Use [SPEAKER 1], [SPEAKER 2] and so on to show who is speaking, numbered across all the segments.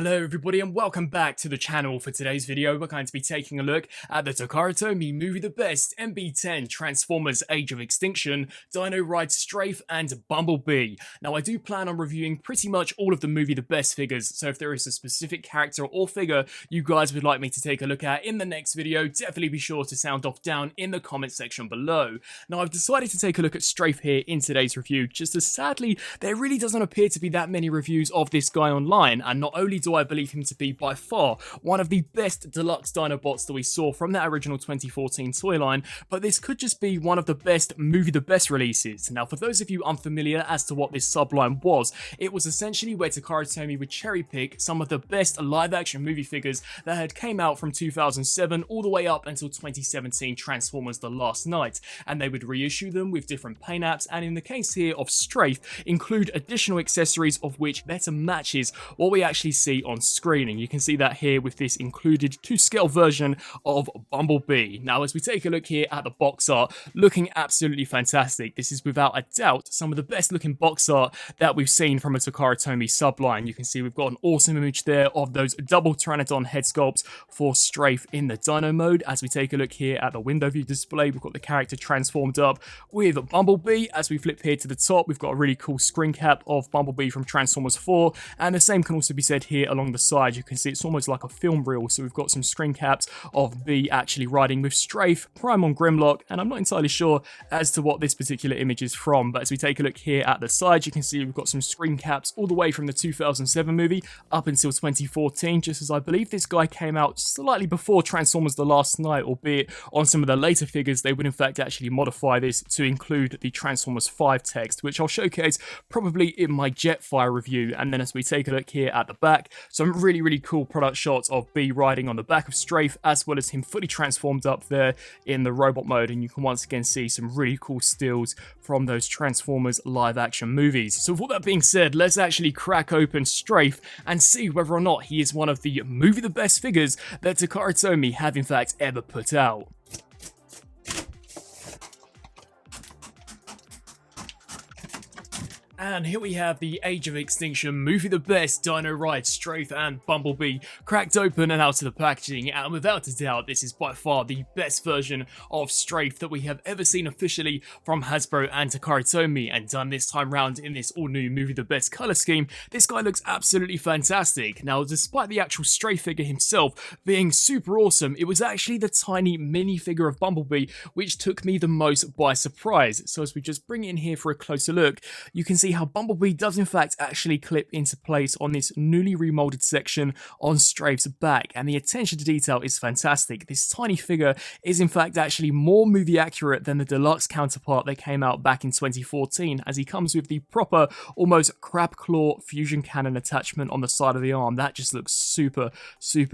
[SPEAKER 1] Hello everybody and welcome back to the channel. For today's video we're going to be taking a look at the Toyotomi Movie the Best, MB-10, Transformers Age of Extinction, DINORIDE STRAFE and Bumblebee. Now I do plan on reviewing pretty much all of the Movie the Best figures, so if there is a specific character or figure you guys would like me to take a look at in the next video, definitely be sure to sound off down in the comment section below. Now I've decided to take a look at Strafe here in today's review, just as sadly there really doesn't appear to be that many reviews of this guy online, and not only do I believe him to be by far one of the best deluxe Dinobots that we saw from that original 2014 toy line, but this could just be one of the best Movie the Best releases. Now for those of you unfamiliar as to what this subline was, it was essentially where Toyotomi would cherry pick some of the best live action movie figures that had came out from 2007 all the way up until 2017 Transformers The Last Night, and they would reissue them with different paint apps, and in the case here of Strafe, include additional accessories of which better matches what we actually see on screen, and you can see that here with this included to scale version of Bumblebee. Now as we take a look here at the box art, looking absolutely fantastic. This is without a doubt some of the best looking box art that we've seen from a Toyotomi subline. You can see we've got an awesome image there of those double Pteranodon head sculpts for Strafe in the Dino mode. As we take a look here at the window view display, we've got the character transformed up with Bumblebee. As we flip here to the top, we've got a really cool screen cap of Bumblebee from Transformers 4, and the same can also be said here along the side. You can see it's almost like a film reel, so we've got some screen caps of B actually riding with Strafe, Prime on Grimlock, and I'm not entirely sure as to what this particular image is from, but as we take a look here at the side, you can see we've got some screen caps all the way from the 2007 movie up until 2014, just as I believe this guy came out slightly before Transformers The Last Night, albeit on some of the later figures they would in fact actually modify this to include the Transformers 5 text, which I'll showcase probably in my Jetfire review. And then as we take a look here at the back, some really cool product shots of B riding on the back of Strafe, as well as him fully transformed up there in the robot mode, and you can once again see some really cool stills from those Transformers live action movies. So with all that being said, let's actually crack open Strafe and see whether or not he is one of the Movie the Best figures that Toyotomi have in fact ever put out. And here we have the Age of Extinction Movie the Best, DINORIDE, Strafe and Bumblebee cracked open and out of the packaging, and without a doubt this is by far the best version of Strafe that we have ever seen officially from Hasbro and Toyotomi, and done this time round in this all new Movie the Best colour scheme. This guy looks absolutely fantastic. Now despite the actual Strafe figure himself being super awesome, it was actually the tiny mini figure of Bumblebee which took me the most by surprise. So as we just bring it in here for a closer look, you can see how Bumblebee does in fact actually clip into place on this newly remolded section on Strafe's back, and the attention to detail is fantastic. This tiny figure is in fact actually more movie accurate than the deluxe counterpart that came out back in 2014, as he comes with the proper almost crab claw fusion cannon attachment on the side of the arm. That just looks super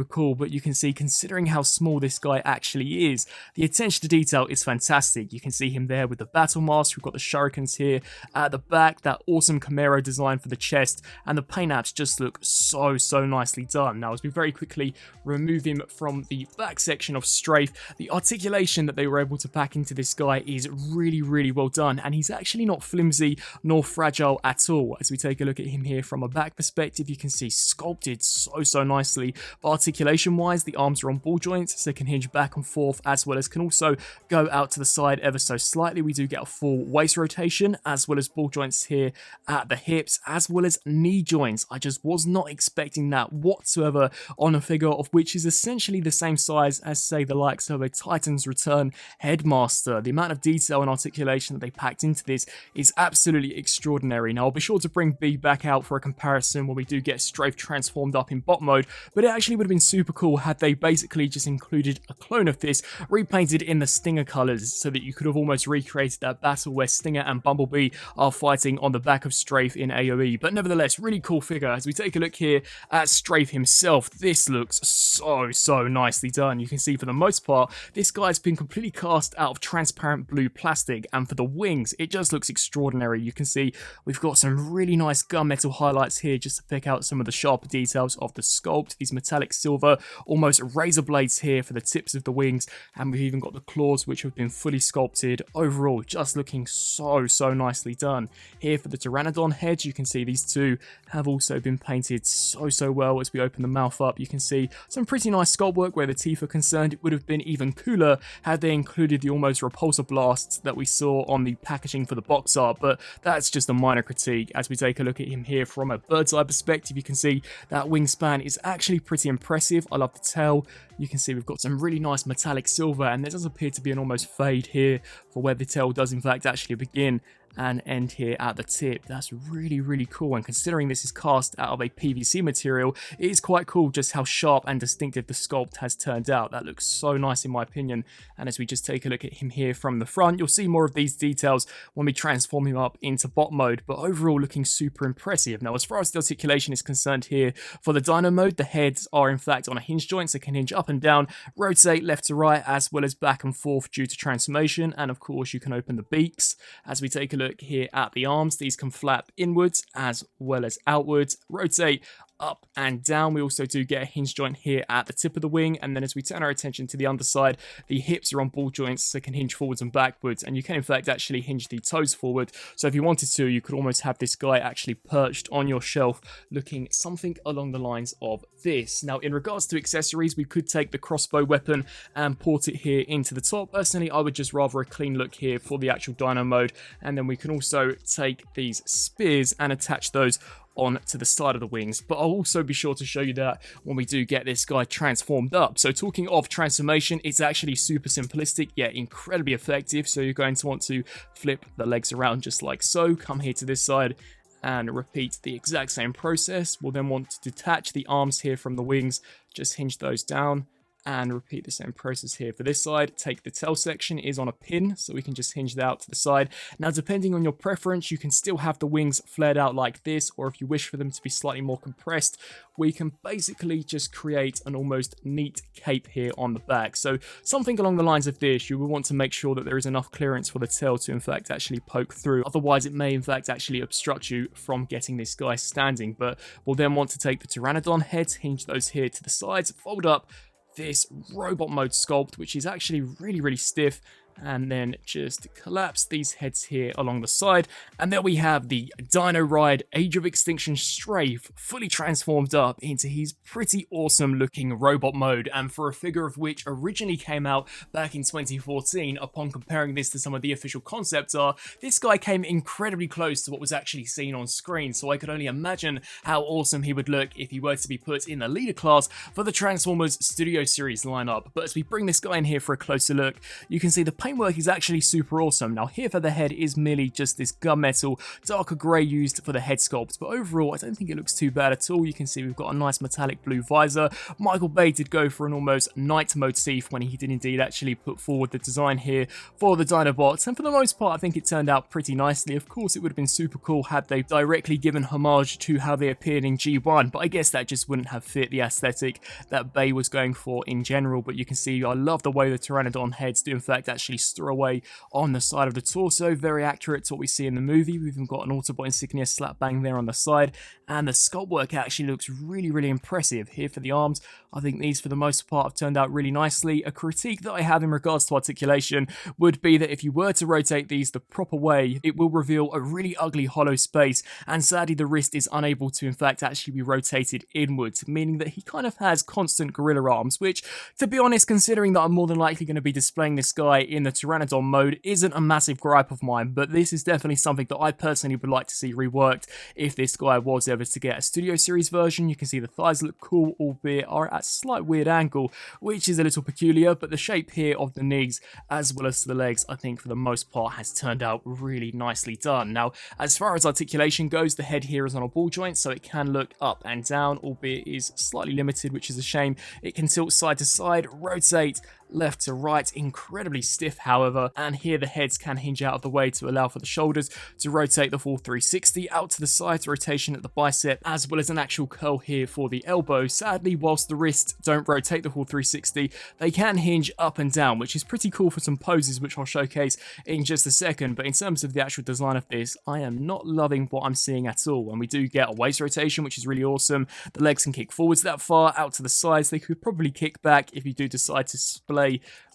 [SPEAKER 1] cool, but you can see, considering how small this guy actually is, the attention to detail is fantastic. You can see him there with the battle mask. We've got the shurikens here at the back, that awesome Camaro design for the chest, and the paint apps just look so nicely done. Now as we very quickly remove him from the back section of Strafe, the articulation that they were able to pack into this guy is really well done, and he's actually not flimsy nor fragile at all. As we take a look at him here from a back perspective, you can see sculpted so nicely, but articulation wise the arms are on ball joints, so they can hinge back and forth, as well as can also go out to the side ever so slightly. We do get a full waist rotation, as well as ball joints here at the hips, as well as knee joints. I just was not expecting that whatsoever on a figure of which is essentially the same size as, say, the likes of a Titan's Return Headmaster. The amount of detail and articulation that they packed into this is absolutely extraordinary. Now I'll be sure to bring B back out for a comparison when we do get Strafe transformed up in bot mode, but it actually would have been super cool had they basically just included a clone of this repainted in the Stinger colours, so that you could have almost recreated that battle where Stinger and Bumblebee are fighting on the back of Strafe in AoE. But nevertheless, really cool figure. As we take a look here at Strafe himself, this looks so nicely done. You can see for the most part this guy's been completely cast out of transparent blue plastic, and for the wings it just looks extraordinary. You can see we've got some really nice gunmetal highlights here just to pick out some of the sharper details of the sculpt. These metallic silver almost razor blades here for the tips of the wings, and we've even got the claws which have been fully sculpted. Overall just looking so nicely done. Here for for the Pteranodon head. You can see these two have also been painted so well. As we open the mouth up, you can see some pretty nice sculpt work where the teeth are concerned. It would have been even cooler had they included the almost repulsor blasts that we saw on the packaging for the box art, but that's just a minor critique. As we take a look at him here from a bird's eye perspective, you can see that wingspan is actually pretty impressive. I love the tail. You can see we've got some really nice metallic silver, and there does appear to be an almost fade here for where the tail does in fact actually begin and end here at the tip. That's really cool, and considering this is cast out of a PVC material, it is quite cool just how sharp and distinctive the sculpt has turned out. That looks so nice in my opinion. And as we just take a look at him here from the front, you'll see more of these details when we transform him up into bot mode, but overall looking super impressive. Now as far as the articulation is concerned here, for the dino mode, the heads are in fact on a hinge joint, so can hinge up and down, rotate left to right, as well as back and forth due to transformation. And of course you can open the beaks. As we take a look here at the arms, these can flap inwards as well as outwards, rotate up and down. We also do get a hinge joint here at the tip of the wing, and then as we turn our attention to the underside, the hips are on ball joints, so can hinge forwards and backwards, and you can in fact actually hinge the toes forward. So if you wanted to, you could almost have this guy actually perched on your shelf looking something along the lines of this. Now in regards to accessories, we could take the crossbow weapon and port it here into the top. Personally, I would just rather a clean look here for the actual dino mode, and then we can also take these spears and attach those on to the side of the wings, but I'll also be sure to show you that when we do get this guy transformed up. So talking of transformation, it's actually super simplistic yet incredibly effective. So you're going to want to flip the legs around just like so, come here to this side and repeat the exact same process. We'll then want to detach the arms here from the wings, just hinge those down and repeat the same process here for this side. Take the tail section, is on a pin, so we can just hinge that out to the side. Now depending on your preference, you can still have the wings flared out like this, or if you wish for them to be slightly more compressed, we can basically just create an almost neat cape here on the back. So something along the lines of this. You will want to make sure that there is enough clearance for the tail to in fact actually poke through, otherwise it may in fact actually obstruct you from getting this guy standing. But we'll then want to take the Pteranodon heads, hinge those here to the sides, fold up this robot mode sculpt, which is actually really stiff, and then just collapse these heads here along the side, and there we have the DINORIDE Age of Extinction Strafe fully transformed up into his pretty awesome looking robot mode. And for a figure of which originally came out back in 2014, upon comparing this to some of the official concept art, this guy came incredibly close to what was actually seen on screen, so I could only imagine how awesome he would look if he were to be put in the leader class for the Transformers Studio Series lineup. But as we bring this guy in here for a closer look, you can see the paintwork is actually super awesome. Now here for the head is merely just this gunmetal darker grey used for the head sculpt, but overall I don't think it looks too bad at all. You can see we've got a nice metallic blue visor. Michael Bay did go for an almost night mode teeth when he did indeed actually put forward the design here for the Dinobots, and for the most part I think it turned out pretty nicely. Of course it would have been super cool had they directly given homage to how they appeared in G1, but I guess that just wouldn't have fit the aesthetic that Bay was going for in general. But you can see I love the way the Pteranodon heads do in fact actually store away on the side of the torso, very accurate to what we see in the movie. We've even got an Autobot insignia slap bang there on the side, and the sculpt work actually looks really impressive. Here for the arms, I think these for the most part have turned out really nicely. A critique that I have in regards to articulation would be that if you were to rotate these the proper way, it will reveal a really ugly hollow space, and sadly the wrist is unable to in fact actually be rotated inwards, meaning that he kind of has constant gorilla arms, which to be honest, considering that I'm more than likely going to be displaying this guy in the Pteranodon mode, isn't a massive gripe of mine. But this is definitely something that I personally would like to see reworked if this guy was ever to get a Studio Series version. You can see the thighs look cool, albeit are at a slight weird angle, which is a little peculiar, but the shape here of the knees as well as the legs I think for the most part has turned out really nicely done. Now as far as articulation goes, the head here is on a ball joint, so it can look up and down, albeit is slightly limited, which is a shame. It can tilt side to side, rotate left to right, incredibly stiff however, and here the heads can hinge out of the way to allow for the shoulders to rotate the full 360 out to the sides, rotation at the bicep, as well as an actual curl here for the elbow. Sadly, whilst the wrists don't rotate the full 360, they can hinge up and down, which is pretty cool for some poses which I'll showcase in just a second. But in terms of the actual design of this, I am not loving what I'm seeing at all. And we do get a waist rotation, which is really awesome. The legs can kick forwards that far, out to the sides. They could probably kick back if you do decide to split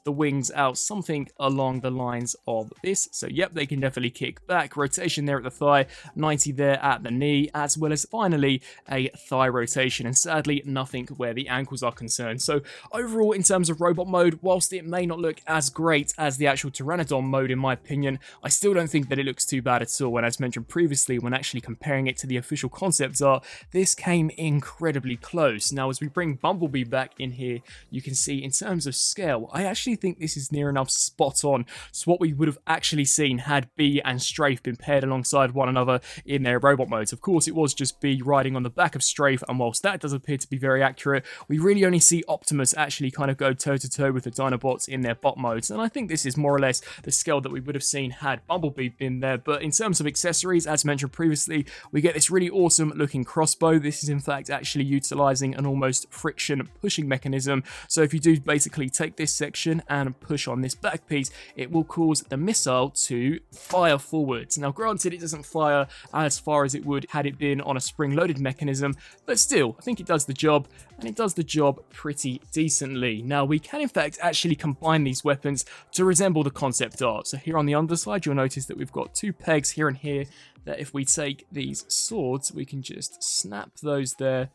[SPEAKER 1] the wings out something along the lines of this. So yep, they can definitely kick back. Rotation there at the thigh, 90 there at the knee, as well as finally a thigh rotation, and sadly nothing where the ankles are concerned. So overall, in terms of robot mode, whilst it may not look as great as the actual Pteranodon mode in my opinion, I still don't think that it looks too bad at all. And as mentioned previously, when actually comparing it to the official concept art, this came incredibly close. Now as we bring Bumblebee back in here, you can see in terms of scale, I actually think this is near enough spot on to what we would have actually seen had Bee and Strafe been paired alongside one another in their robot modes. Of course, it was just Bee riding on the back of Strafe, and whilst that does appear to be very accurate, we really only see Optimus actually kind of go toe-to-toe with the Dinobots in their bot modes, and I think this is more or less the scale that we would have seen had Bumblebee been there. But in terms of accessories, as mentioned previously, we get this really awesome looking crossbow. This is in fact actually utilizing an almost friction pushing mechanism, so if you do basically take this section and push on this back piece, it will cause the missile to fire forwards. Now granted, it doesn't fire as far as it would had it been on a spring-loaded mechanism, but still, I think it does the job, and it does the job pretty decently. Now we can in fact actually combine these weapons to resemble the concept art. So here on the underside, you'll notice that we've got two pegs here and here, that if we take these swords, we can just snap those there,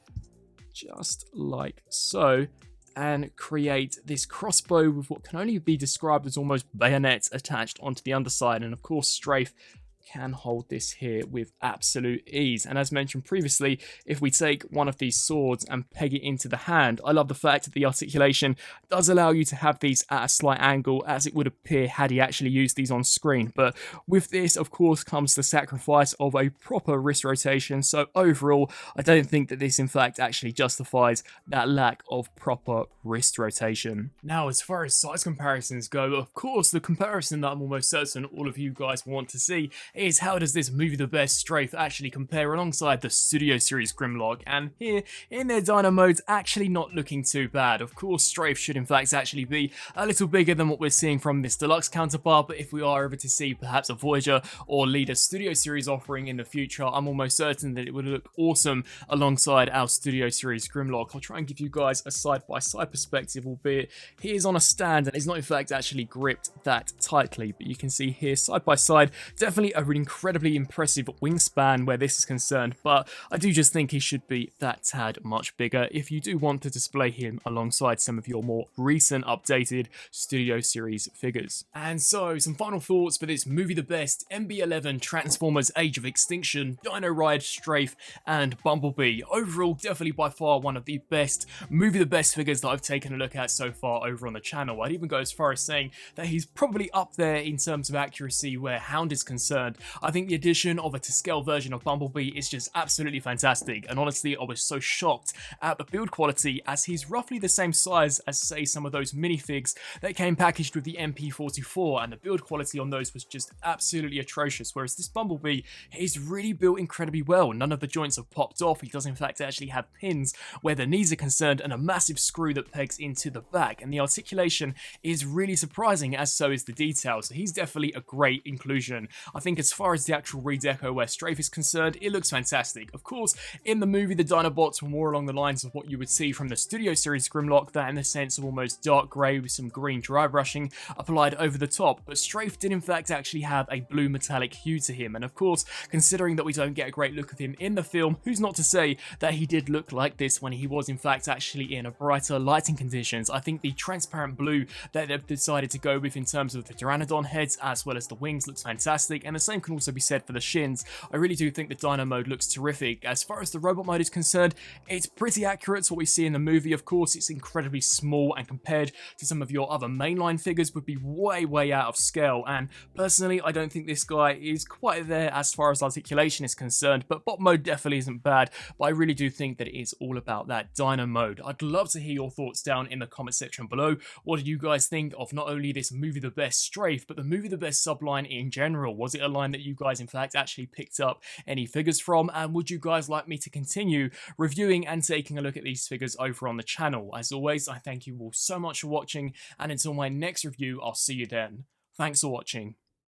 [SPEAKER 1] just like so, and create this crossbow with what can only be described as almost bayonets attached onto the underside. And of course, Strafe can hold this here with absolute ease. And as mentioned previously, if we take one of these swords and peg it into the hand, I love the fact that the articulation does allow you to have these at a slight angle, as it would appear had he actually used these on screen. But with this, of course, comes the sacrifice of a proper wrist rotation. So overall, I don't think that this in fact actually justifies that lack of proper wrist rotation. Now, as far as size comparisons go, of course, the comparison that I'm almost certain all of you guys want to see is how does this Movie the Best Strafe actually compare alongside the Studio Series Grimlock, and here in their Dino modes, actually not looking too bad. Of course, Strafe should in fact actually be a little bigger than what we're seeing from this deluxe counterpart, but if we are ever to see perhaps a Voyager or Leader Studio Series offering in the future, I'm almost certain that it would look awesome alongside our Studio Series Grimlock. I'll try and give you guys a side-by-side perspective, albeit he is on a stand and is not in fact actually gripped that tightly, but you can see here side by side, definitely a incredibly impressive wingspan where this is concerned, but I do just think he should be that tad much bigger if you do want to display him alongside some of your more recent updated Studio Series figures. And so, some final thoughts for this Movie the Best MB-11 Transformers Age of Extinction, DINORIDE Strafe, and Bumblebee. Overall, definitely by far one of the best Movie the Best figures that I've taken a look at so far over on the channel. I'd even go as far as saying that he's probably up there in terms of accuracy where Hound is concerned. I think the addition of a to scale version of Bumblebee is just absolutely fantastic, and honestly I was so shocked at the build quality, as he's roughly the same size as say some of those minifigs that came packaged with the MP44, and the build quality on those was just absolutely atrocious, whereas this Bumblebee is really built incredibly well. None of the joints have popped off, he does in fact actually have pins where the knees are concerned and a massive screw that pegs into the back, and the articulation is really surprising, as so is the detail, so he's definitely a great inclusion. I think as far as the actual redeco where Strafe is concerned, it looks fantastic. Of course, in the movie, the Dinobots were more along the lines of what you would see from the Studio Series Grimlock, that in the sense of almost dark grey with some green dry brushing applied over the top, but Strafe did in fact actually have a blue metallic hue to him, and of course, considering that we don't get a great look of him in the film, who's not to say that he did look like this when he was in fact actually in a brighter lighting conditions. I think the transparent blue that they've decided to go with in terms of the Pteranodon heads as well as the wings looks fantastic, and the same can also be said for the shins. I really do think the Dino mode looks terrific. As far as the robot mode is concerned, it's pretty accurate to what we see in the movie. Of course, it's incredibly small, and compared to some of your other mainline figures would be way out of scale, and personally I don't think this guy is quite there as far as articulation is concerned, but bot mode definitely isn't bad, but I really do think that it is all about that Dino mode. I'd love to hear your thoughts down in the comment section below. What did you guys think of not only this Movie the Best Strafe, but the Movie the Best subline in general? Was it a line that you guys in fact actually picked up any figures from, and would you guys like me to continue reviewing and taking a look at these figures over on the channel? As always, I thank you all so much for watching, and until my next review, I'll see you then. Thanks for watching.